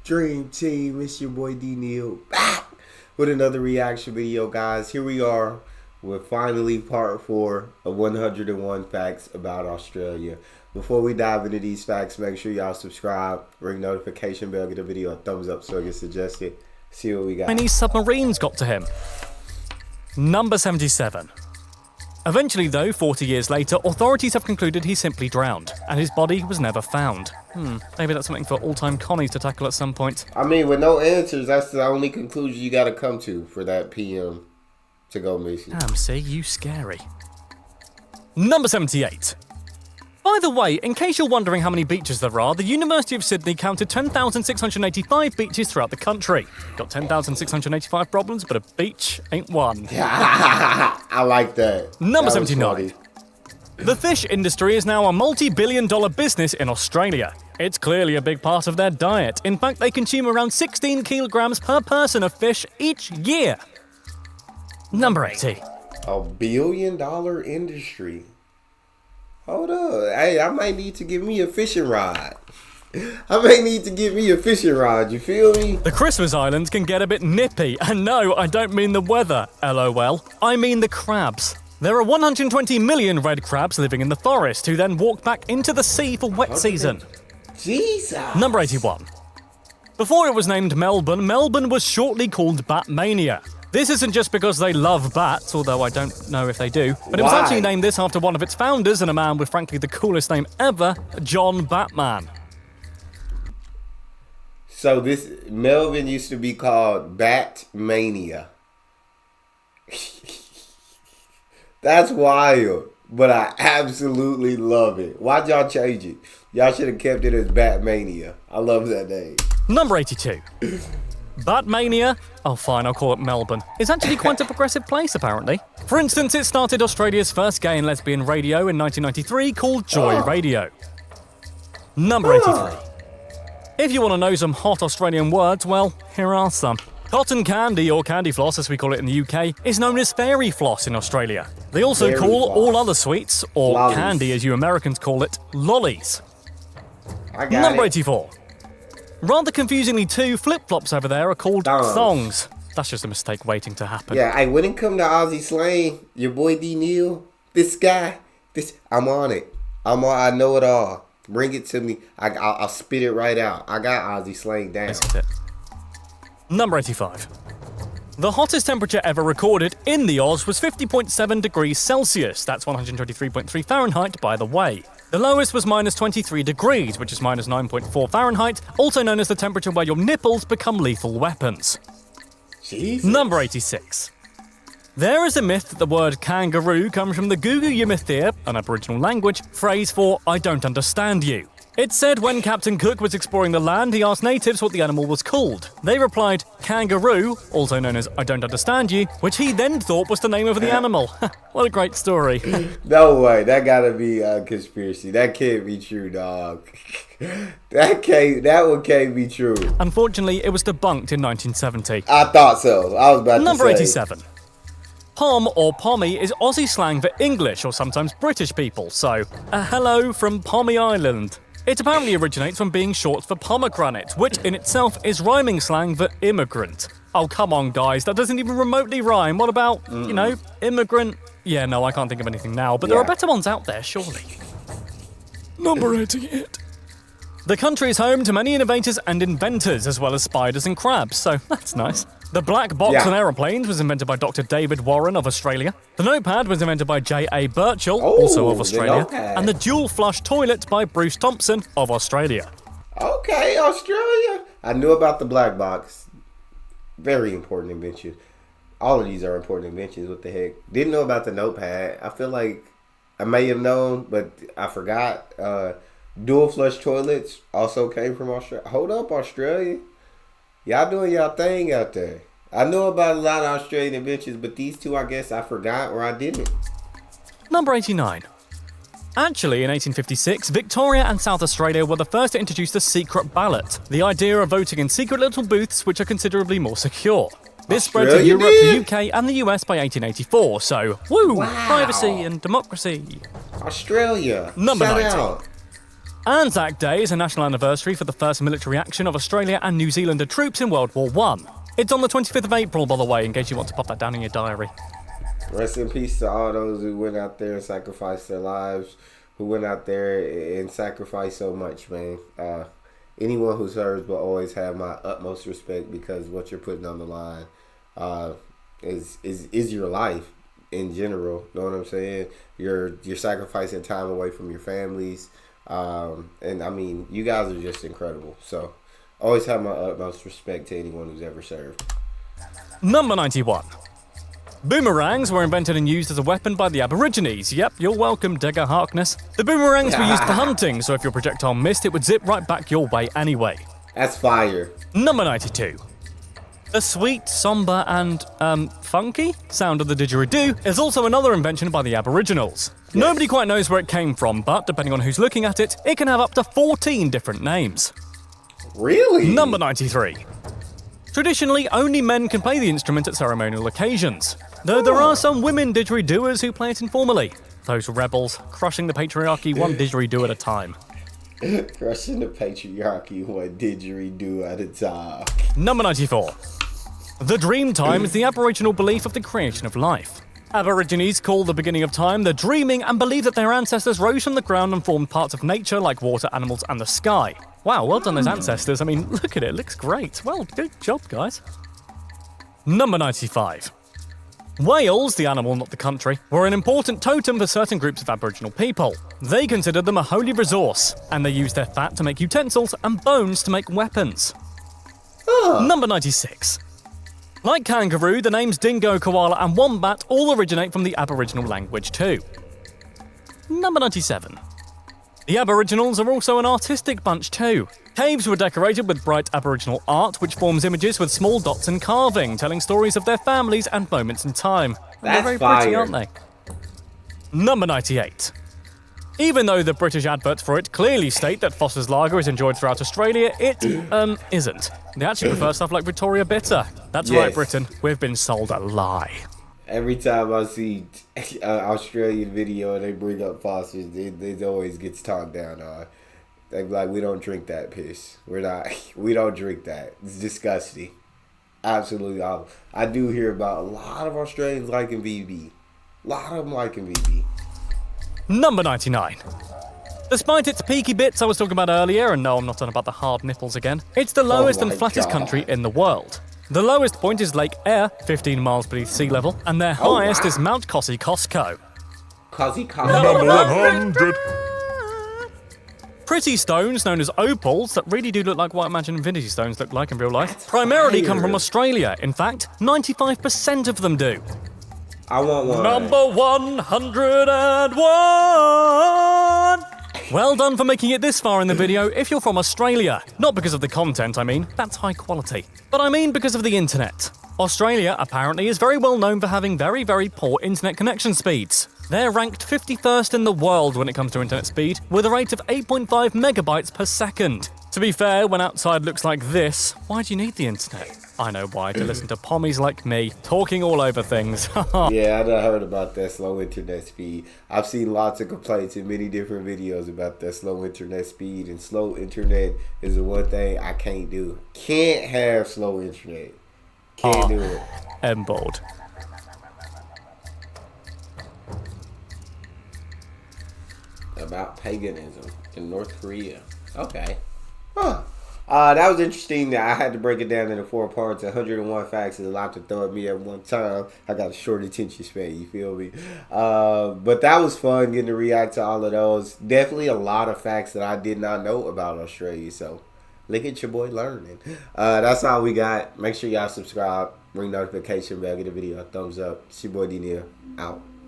Dream Team, it's your boy Neal back with another reaction video, guys. Here we are with finally part 4 of 101 facts about Australia. Before we dive into these facts, make sure y'all subscribe, ring notification bell, get the video a thumbs up so it gets suggested. See what we got. Many submarines got to him. Number 77. Eventually, though, 40 years later, authorities have concluded he simply drowned, and his body was never found. Maybe that's something for all-time Connies to tackle at some point. I mean, with no answers, that's the only conclusion you gotta come to for that PM to go missing. Damn, see, you scary. Number 78. By the way, in case you're wondering how many beaches there are, the University of Sydney counted 10,685 beaches throughout the country. Got 10,685 problems, but a beach ain't one. I like that. Number 79. The fish industry is now a multi-billion-dollar business in Australia. It's clearly a big part of their diet. In fact, they consume around 16 kilograms per person of fish each year. Number 80. A billion-dollar industry. Hold up. Hey, I might need to get me a fishing rod. I may need to get me a fishing rod, you feel me? The Christmas Islands can get a bit nippy, and no, I don't mean the weather, LOL. I mean the crabs. There are 120 million red crabs living in the forest who then walk back into the sea for wet season. Jesus. Number 81. Before it was named Melbourne, Melbourne was shortly called Batmania. This isn't just because they love bats, although I don't know if they do, but it was actually named this after one of its founders and a man with frankly the coolest name ever, John Batman. So this Melbourne used to be called Batmania. That's wild, but I absolutely love it. Why'd y'all change it? Y'all should have kept it as Batmania. I love that name. Number 82. Batmania, oh fine, I'll call it Melbourne, is actually quite a progressive place apparently. For instance, it started Australia's first gay and lesbian radio in 1993 called Joy Radio. Number 83. If you want to know some hot Australian words, well, here are some. Cotton candy, or candy floss as we call it in the UK, is known as fairy floss in Australia. They also Fairy call floss. all other sweets, or Lollies. candy as you Americans call it, lollies. I got Number it. 84. Rather confusingly too, flip-flops over there are called thongs. That's just a mistake waiting to happen. Yeah, hey, when it come to Aussie slang, your boy Neal, this guy, I'm on it. I know it all. Bring it to me. I'll spit it right out. I got Aussie slang down. Let's get it. Number 85. The hottest temperature ever recorded in the Oz was 50.7 degrees Celsius. That's 123.3 Fahrenheit, by the way. The lowest was minus 23 degrees, which is minus 9.4 Fahrenheit, also known as the temperature where your nipples become lethal weapons. Jesus. Number 86. There is a myth that the word kangaroo comes from the Gugu Yamathir, an Aboriginal language, phrase for I don't understand you. It's said when Captain Cook was exploring the land, he asked natives what the animal was called. They replied, kangaroo, also known as I don't understand you, which he then thought was the name of the animal. What a great story. No way. That gotta be a conspiracy. That can't be true, dog. That one can't be true. Unfortunately, it was debunked in 1970. I thought so. I was about Number to say. 87. Pom or pommy is Aussie slang for English or sometimes British people, so a hello from Pommy Island. It apparently originates from being short for pomegranate, which in itself is rhyming slang for immigrant. Oh, come on, guys, that doesn't even remotely rhyme. What about, you know, immigrant? Yeah, no, I can't think of anything now, but there are better ones out there, surely. Number 88. The country is home to many innovators and inventors, as well as spiders and crabs, so that's nice. The black box on aeroplanes was invented by Dr. David Warren of Australia. The notepad was invented by J.A. Birchall, also of Australia. And the dual flush toilet by Bruce Thompson of Australia. Okay, Australia. I knew about the black box. Very important invention. All of these are important inventions. What the heck? Didn't know about the notepad. I feel like I may have known, but I forgot. Dual flush toilets also came from Australia. Hold up, Australia. Y'all doing y'all thing out there. I know about a lot of Australian inventions, but these two I guess I forgot or I didn't. Number 89. Actually, in 1856, Victoria and South Australia were the first to introduce the secret ballot, the idea of voting in secret little booths which are considerably more secure. This spread to Europe, the UK and the US by 1884, so woo! Privacy and democracy. Australia. Number Shout 90. out. Anzac Day is a national anniversary for the first military action of Australia and New Zealander troops in World War One. It's on the 25th of April, by the way, in case you want to pop that down in your diary. Rest in peace to all those who went out there and sacrificed their lives, who went out there and sacrificed so much, man. Anyone who serves will always have my utmost respect, because what you're putting on the line is your life in general. You know what I'm saying? You're sacrificing time away from your families, and I mean, you guys are just incredible. So always have my utmost respect to anyone who's ever served. Number 91. Boomerangs were invented and used as a weapon by the Aborigines. Yep, you're welcome, Digger Harkness. The boomerangs were used for hunting, so if your projectile missed, it would zip right back your way anyway. That's fire. Number 92. The sweet, somber, and, funky sound of the didgeridoo is also another invention by the Aboriginals. Yes. Nobody quite knows where it came from, but depending on who's looking at it, it can have up to 14 different names. Really? Number 93. Traditionally, only men can play the instrument at ceremonial occasions, though there are some women didgeridooers who play it informally. Those rebels, crushing the patriarchy one didgeridoo at a time. Crushing the patriarchy one didgeridoo at a time. Number 94. The dream time is the Aboriginal belief of the creation of life. Aborigines call the beginning of time the dreaming and believe that their ancestors rose from the ground and formed parts of nature like water, animals, and the sky. Wow, well done those ancestors. I mean, look at it, it looks great. Well, good job, guys. Number 95. Whales, the animal, not the country, were an important totem for certain groups of Aboriginal people. They considered them a holy resource, and they used their fat to make utensils and bones to make weapons. Number 96. Like kangaroo, the names dingo, koala, and wombat all originate from the Aboriginal language too. Number 97. The Aboriginals are also an artistic bunch too. Caves were decorated with bright Aboriginal art, which forms images with small dots and carving, telling stories of their families and moments in time. That's they're very fire. pretty, aren't they? Number 98. Even though the British adverts for it clearly state that Foster's Lager is enjoyed throughout Australia, it, isn't. They actually prefer stuff like Victoria Bitter. That's right, Britain. We've been sold a lie. Every time I see an Australian video and they bring up Foster's, it always gets talked down on. They be like, we don't drink that piss. We don't drink that. It's disgusting. Absolutely awful. I do hear about a lot of Australians liking BB. A lot of them liking BB. Number 99. Despite its peaky bits I was talking about earlier, and no, I'm not on about the hard nipples again, it's the lowest and flattest country in the world. The lowest point is Lake Eyre, 15 miles beneath sea level, and their highest is Mount Kosciuszko. Number 100. Pretty stones, known as opals, that really do look like what I imagine infinity stones look like in real life, primarily come from Australia. In fact, 95% of them do. I want one. Number 101. Well done for making it this far in the video if you're from Australia. Not because of the content, I mean. That's high quality. But I mean because of the internet. Australia, apparently, is very well known for having very, very poor internet connection speeds. They're ranked 51st in the world when it comes to internet speed, with a rate of 8.5 megabytes per second. To be fair, when outside looks like this, why do you need the internet? I know why, to listen to pommies like me talking all over things. Yeah, I done heard about that slow internet speed. I've seen lots of complaints in many different videos about that slow internet speed, and slow internet is the one thing I can't do. Can't have slow internet. Can't do it. M-bold. About paganism in North Korea. Okay. That was interesting. That I had to break it down into 4 parts. 101 facts is a lot to throw at me at one time. I got a short attention span, you feel me? But that was fun getting to react to all of those. Definitely a lot of facts that I did not know about Australia. So look at your boy learning. That's all we got. Make sure y'all subscribe, ring notification bell, get the video a thumbs up. It's your boy Neal, out.